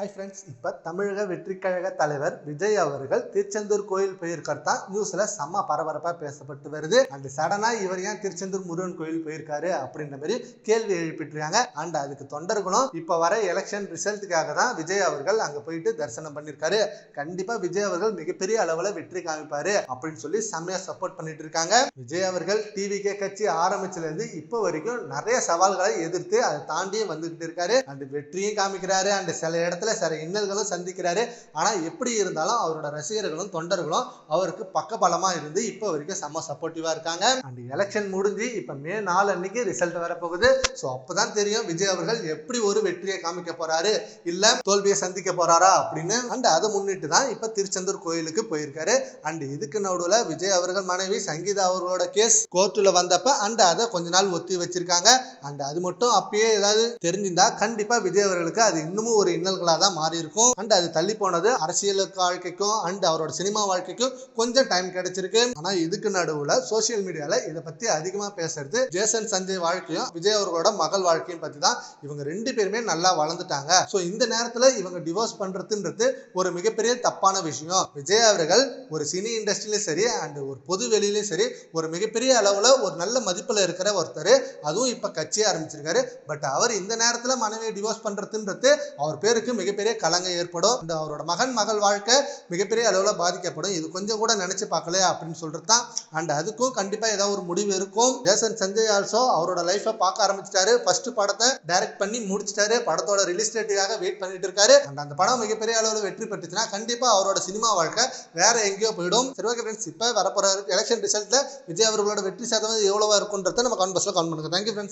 Hi friends, இப்போ தமிழக வெற்றிக்கழக தலைவர் விஜய் அவர்கள் திருச்செந்தூர் கோயில் போயிருக்கிறதா நியூஸ்ல செம்ம பரபரப்பாக பேசப்பட்டு வருது. அண்ட் சடனாக இவர் ஏன் திருச்செந்தூர் முருகன் கோயில் போயிருக்காரு அப்படின்ற மாதிரி கேள்வி எழுப்பிட்டுருக்காங்க. அண்ட் அதுக்கு தொண்டர்களும் இப்போ வர எலெக்ஷன் ரிசல்ட்டுக்காக தான் விஜய் அவர்கள் அங்கே போயிட்டு தரிசனம் பண்ணியிருக்காரு. கண்டிப்பாக விஜய் அவர்கள் மிகப்பெரிய அளவில் வெற்றி காமிப்பாரு அப்படின்னு சொல்லி செம்மையா சப்போர்ட் பண்ணிட்டு இருக்காங்க. விஜய் அவர்கள் டிவிகே கட்சி ஆரம்பிச்சிலேருந்து இப்போ வரைக்கும் நிறைய சவால்களை எதிர்த்து அதை தாண்டியும் வந்துகிட்டு இருக்காரு. அண்ட் வெற்றியும் காமிக்கிறாரு. அண்ட் சில இடத்துல சில இன்னல்களும் சந்திக்கிறாரு. ஆனா எப்படி இருந்தாலும் அவரோட ரசிகர்களும் தொண்டர்களும் அவருக்கு பக்கபலமா இருந்து இப்போ வரைக்கும் செம்ம சப்போர்ட்டிவா இருக்காங்க. அண்ட் எலெக்ஷன் முடிஞ்சு இப்ப மே 4 அன்னைக்கு ரிசல்ட் வரப்போகுது. ஸோ அப்பதான் தெரியும் விஜய் அவர்கள் எப்படி ஒரு வெற்றியை காமிக்க போறாரு இல்ல தோல்வியை சந்திக்க போறாரா அப்படின்னு. அண்ட் அதை முன்னிட்டு தான் இப்ப திருச்செந்தூர் கோயிலுக்கு போயிருக்காரு. அண்ட் இதுக்கு நடுவுல விஜய் அவர்கள் மனைவி சங்கீதா அவர்களோட கேஸ் கோர்ட்டுல வந்தப்ப அண்ட் அதை கொஞ்ச நாள் ஒத்தி வச்சிருக்காங்க. அண்ட் அது மட்டும் அப்பயே ஏதாவது தெரிஞ்சிருந்தா கண்டிப்பா விஜய் அவர்களுக்கு அது இன்னமும் ஒரு இன்னல்களா தான் மாறி இருக்கும். அண்ட் அது தள்ளி போனது அரசியலுக்கு வாழ்க்கைக்கும் அண்ட் அவரோட சினிமா வாழ்க்கைக்கும் கொஞ்சம் டைம் கிடைச்சிருக்கு. ஆனா இதுக்கு நடுவுல சோசியல் மீடியால இதை பத்தி அதிகமா பேசுறது ஜேசன் சஞ்சய் வாழ்க்கையும் விஜய் அவர்களோட மகள் வாழ்க்கையும் பத்தி தான். இவங்க ரெண்டு பேருமே நல்லா வளர்ந்துட்டாங்க. ஸோ இந்த நேரத்துல இவங்க டிவோர்ஸ் பண்றதுன்றது ஒரு மிகப்பெரிய தப்பான விஷயம். விஜய் அவர்கள் ஒரு சினி இண்டஸ்ட்ரியிலும் சரி அண்ட் ஒரு பொது வெளியிலும் சரி ஒரு மிகப்பெரிய அளவுல ஒரு நல்ல மதிப்புல இருக்கிற ஒருத்தர். அதுவும் இப்ப கட்சியை ஆரம்பிச்சிருக்காரு. பட் அவர் இந்த நேரத்துல மனைவியை டிவோர்ஸ் பண்றதுன்றது அவர் பேருக்கு மிகப்பெரிய கலங்கம் ஏற்படும். அவரோட மகள் வாழ்க்கை மிகப்பெரிய அளவில் பாதிக்கப்படும். இது கொஞ்சம் கூட நினைச்சு பார்க்கல அப்படின்னு சொல்றது தான். அண்ட் அதுக்கும் கண்டிப்பா ஏதாவது ஒரு முடிவு இருக்கும். ஜேசன் சஞ்சய் ஆல்சோ அவரோட லைஃபை பார்க்க ஆரம்பிச்சிட்டாரு. ஃபர்ஸ்ட் படத்தை டைரக்ட் பண்ணி முடிச்சிட்டாரு. படத்தோட ரிலீஸ் டேட்டுக்காக வெயிட் பண்ணிட்டு இருக்காரு. அண்ட் அந்த படம் மிகப்பெரிய அளவில் வெற்றி பெற்றுச்சுன்னா கண்டிப்பா அவரோட சினிமா வாழ்க்கை வேற எங்கேயோ போயிடும். சரி, ஓகே ஃப்ரெண்ட்ஸ், இப்போ வரப்போற எலெக்ஷன் ரிசல்ட்ல விஜய் அவர்களோட வெற்றி சதவீதம் எவ்வளவா இருக்குன்றத நம்ம கமெண்ட் பாக்ஸ்ல கமெண்ட் பண்ணுங்க. Thank you friends.